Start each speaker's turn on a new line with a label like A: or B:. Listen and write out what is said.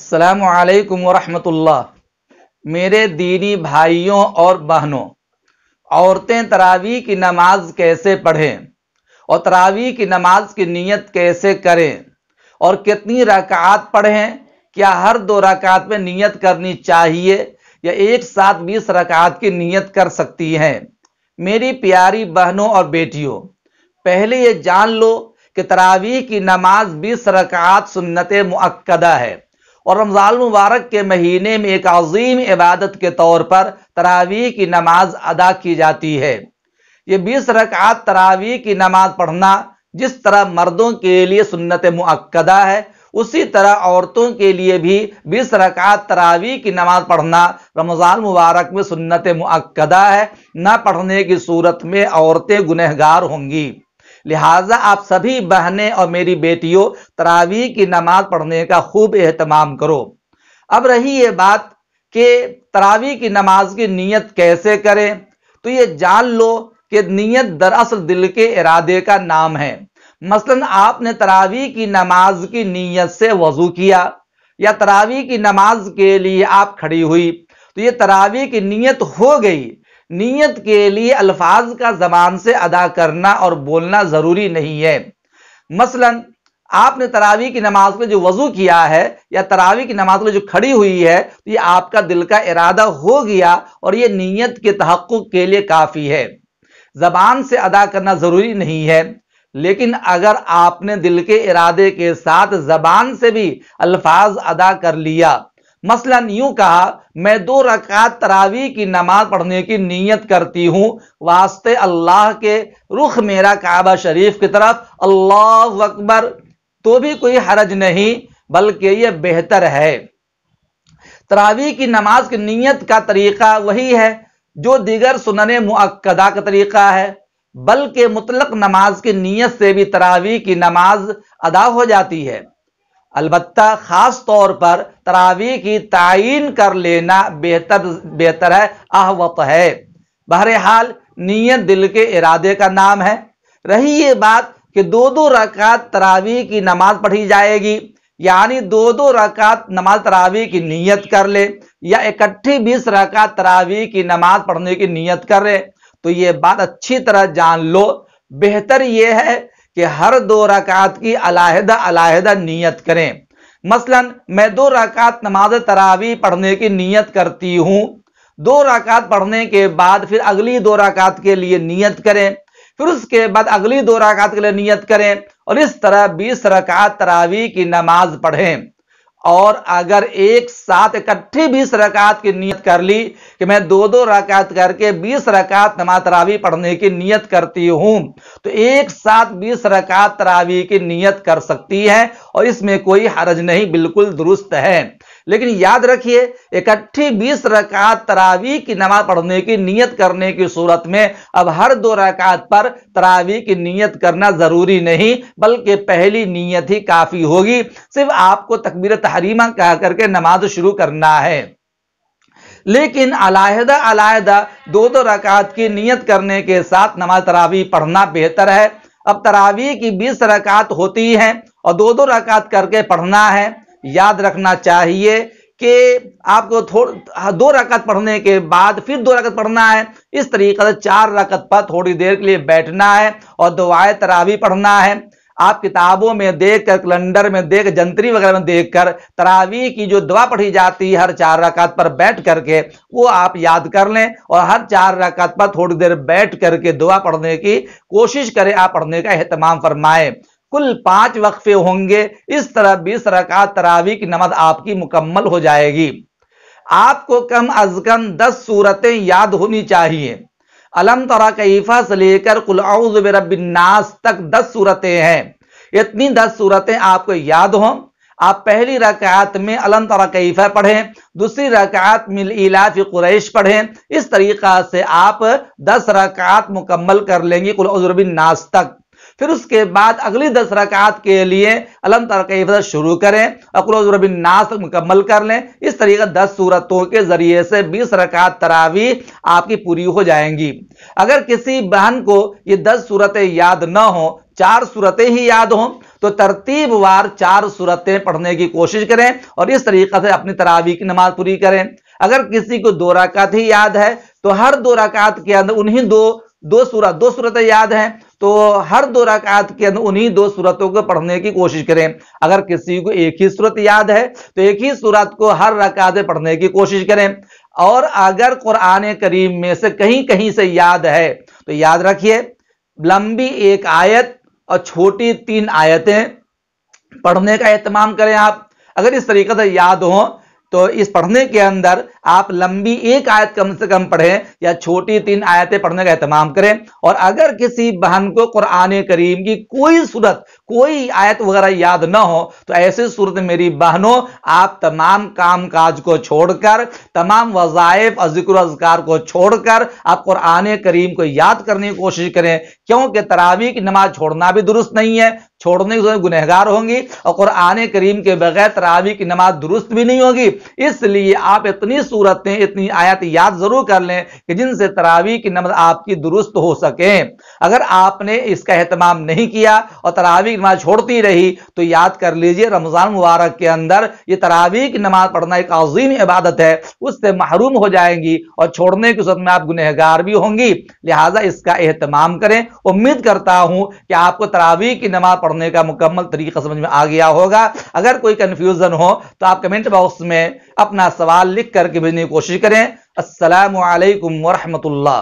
A: अस्सलामु अलैकुम वरहमतुल्लाह। मेरे दीनी भाइयों और बहनों, औरतें तरावी की नमाज कैसे पढ़ें और तरावी की नमाज की नीयत कैसे करें और कितनी रकात पढ़ें? क्या हर 2 रकात में नीयत करनी चाहिए या एक साथ 20 रकात की नीयत कर सकती हैं? मेरी प्यारी बहनों और बेटियों, पहले ये जान लो कि तरावी की नमाज 20 रकात सुन्नत मुअक्कदा है और रमज़ान मुबारक के महीने में एक अजीम इबादत के तौर पर तरावी की नमाज अदा की जाती है। ये 20 रकात तरावी की नमाज पढ़ना जिस तरह मर्दों के लिए सुन्नत मुअक्कदा है, उसी तरह औरतों के लिए भी 20 रकात तरावी की नमाज पढ़ना रमज़ान मुबारक में सुन्नत मुअक्कदा है। न पढ़ने की सूरत में औरतें गुनहगार होंगी। लिहाजा आप सभी बहनें और मेरी बेटियों, तरावी की नमाज पढ़ने का खूब एहतमाम करो। अब रही ये बात कि तरावी की नमाज की नीयत कैसे करें, तो ये जान लो कि नीयत दरअसल दिल के इरादे का नाम है। मसलन आपने तरावी की नमाज की नीयत से वजू किया या तरावी की नमाज के लिए आप खड़ी हुई, तो ये तरावी की नीयत हो गई। नीयत के लिए अल्फाज का ज़बान से अदा करना और बोलना ज़रूरी नहीं है। मसलन आपने तरावी की नमाज में जो वजू किया है या तरावी की नमाज में जो खड़ी हुई है, तो ये आपका दिल का इरादा हो गया और ये नीयत के तहक्कुक के लिए काफ़ी है। ज़बान से अदा करना ज़रूरी नहीं है, लेकिन अगर आपने दिल के इरादे के साथ ज़बान से भी अल्फाज अदा कर लिया, मसलन यूं कहा, मैं 2 रकात तरावी की नमाज पढ़ने की नीयत करती हूं, वास्ते अल्लाह के, रुख मेरा काबा शरीफ की तरफ, अल्लाहु अकबर, तो भी कोई हरज नहीं, बल्कि यह बेहतर है। तरावी की नमाज की नीयत का तरीका वही है जो दीगर सुनने मुअक्कदा का तरीका है, बल्कि मुतलक नमाज की नीयत से भी तरावी की नमाज अदा हो जाती है। अलबत्ता खास तौर पर तरावी की तायीन कर लेना बेहतर है, अहवत है। बहरहाल नीयत दिल के इरादे का नाम है। रही ये बात कि 2-2 रकात तरावी की नमाज पढ़ी जाएगी, यानी 2-2 रकात नमाज तरावी की नीयत कर ले या इकट्ठी 20 रकात तरावी की नमाज पढ़ने की नीयत कर ले, तो ये बात अच्छी तरह जान लो, बेहतर यह है कि हर 2 रकात की अलहदा नीयत करें। मसलन मैं 2 रकात नमाज तरावी पढ़ने की नीयत करती हूं, 2 रकात पढ़ने के बाद फिर अगली 2 रकात के लिए नीयत करें, फिर उसके बाद अगली 2 रकात के लिए नीयत करें और इस तरह 20 रकात तरावी की नमाज पढ़ें। और अगर एक साथ इकट्ठी 20 रकात की नीयत कर ली कि मैं 2-2 रकात करके 20 रकात नमाज तरावी पढ़ने की नीयत करती हूं, तो एक साथ 20 रकात तरावी की नीयत कर सकती है और इसमें कोई हरज नहीं, बिल्कुल दुरुस्त है। लेकिन याद रखिए, इकट्ठी 20 रकात तरावी की नमाज पढ़ने की नीयत करने की सूरत में अब हर 2 रकात पर तरावी की नीयत करना जरूरी नहीं, बल्कि पहली नीयत ही काफी होगी। सिर्फ आपको तकबीर तहरीमा कह करके नमाज शुरू करना है। लेकिन अलहदा 2-2 रकात की नीयत करने के साथ नमाज तरावी पढ़ना बेहतर है। अब तरावी की 20 रकात होती हैं और 2-2 रकात करके पढ़ना है। याद रखना चाहिए कि आपको 2 रकात पढ़ने के बाद फिर 2 रकात पढ़ना है। इस तरीके से 4 रकात पर थोड़ी देर के लिए बैठना है और दुआए तरावी पढ़ना है। आप किताबों में देखकर, कैलेंडर में देख, जंतरी वगैरह में देखकर तरावी की जो दुआ पढ़ी जाती है हर 4 रकात पर बैठ करके, वो आप याद कर लें और हर 4 रकात पर थोड़ी देर बैठ करके दुआ पढ़ने की कोशिश करें, आप पढ़ने का एहतमाम फरमाएं। कुल 5 वक्फे होंगे। इस तरह 20 रकात तरावी की नमाज आपकी मुकम्मल हो जाएगी। आपको कम अज कम 10 सूरतें याद होनी चाहिए। अलम तरा कैफा से लेकर कुल औज़ु बिरब्बिन नास तक 10 सूरतें हैं। इतनी 10 सूरतें आपको याद हों। आप पहली रकात में अलम तरा कैफा पढ़ें, दूसरी रकात में इलाफी कुरैश पढ़ें। इस तरीका से आप 10 रकात मुकम्मल कर लेंगे कुल औज़ु बिरब्बिन नास तक। फिर उसके बाद अगली 10 रकात के लिए अलम तरा कैफा शुरू करें और कुल औज़ु बिरब्बिन नास तक मुकम्मल कर लें। इस तरीके 10 सूरतों के जरिए से 20 रकात तरावी आपकी पूरी हो जाएंगी। अगर किसी बहन को ये 10 सूरतें याद न हो, 4 सूरतें ही याद हों, तो तरतीबवार 4 सूरतें पढ़ने की कोशिश करें और इस तरीके से अपनी तरावीह की नमाज पूरी करें। अगर किसी को 2 रकात ही याद है तो हर 2 रकात के अंदर उन्हीं दो सूरतें याद हैं तो हर 2 रकात के अंदर उन्हीं 2 सूरतों को पढ़ने की कोशिश करें। अगर किसी को एक ही सूरत याद है तो एक ही सूरत को हर रकात में पढ़ने की कोशिश करें। और अगर कुरान करीम में से कहीं कहीं से याद है तो याद रखिए, लंबी 1 आयत और छोटी 3 आयतें पढ़ने का एहतमाम करें आप। अगर इस तरीके से याद हो तो इस पढ़ने के अंदर आप लंबी 1 आयत कम से कम पढ़ें या छोटी 3 आयतें पढ़ने का एहतमाम करें। और अगर किसी बहन को कुरान करीम की कोई सूरत, कोई आयत वगैरह याद ना हो तो ऐसी सूरत मेरी बहनों आप तमाम काम काज को छोड़कर, तमाम वज़ाइफ और ज़िक्र अज़कार को छोड़कर आप कुरान करीम को याद करने की कोशिश करें, क्योंकि तरावीह की नमाज छोड़ना भी दुरुस्त नहीं है, छोड़ने से गुनहगार होंगी और कुरान करीम के बगैर तरावीह की नमाज दुरुस्त भी नहीं होगी। इसलिए आप इतनी सूरतें, इतनी आयत याद जरूर कर लें कि जिनसे तरावीह की नमाज आपकी दुरुस्त हो सके। अगर आपने इसका एहतमाम नहीं किया और तरावीह की नमाज छोड़ती रही तो याद कर लीजिए रमजान मुबारक के अंदर ये तरावीह की नमाज पढ़ना एक अजीम इबादत है, उससे महरूम हो जाएंगी और छोड़ने की सूरत में आप गुनहगार भी होंगी। लिहाजा इसका एहतमाम करें। उम्मीद करता हूं कि आपको तरावीह की नमाज पढ़ने का मुकम्मल तरीका समझ में आ गया होगा। अगर कोई कंफ्यूजन हो तो आप कमेंट बॉक्स में अपना सवाल लिख करके भेजने की कोशिश करें। अस्सलामु अलैकुम व रहमतुल्लाह।